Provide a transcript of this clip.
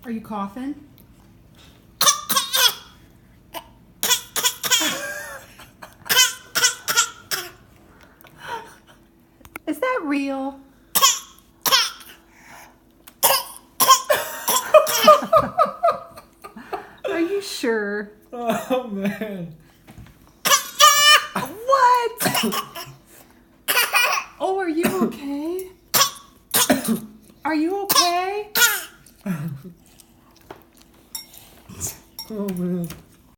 Are you coughing? Is that real? Are you sure? Oh, man. What? Oh, are you okay? Are you okay? Oh, man.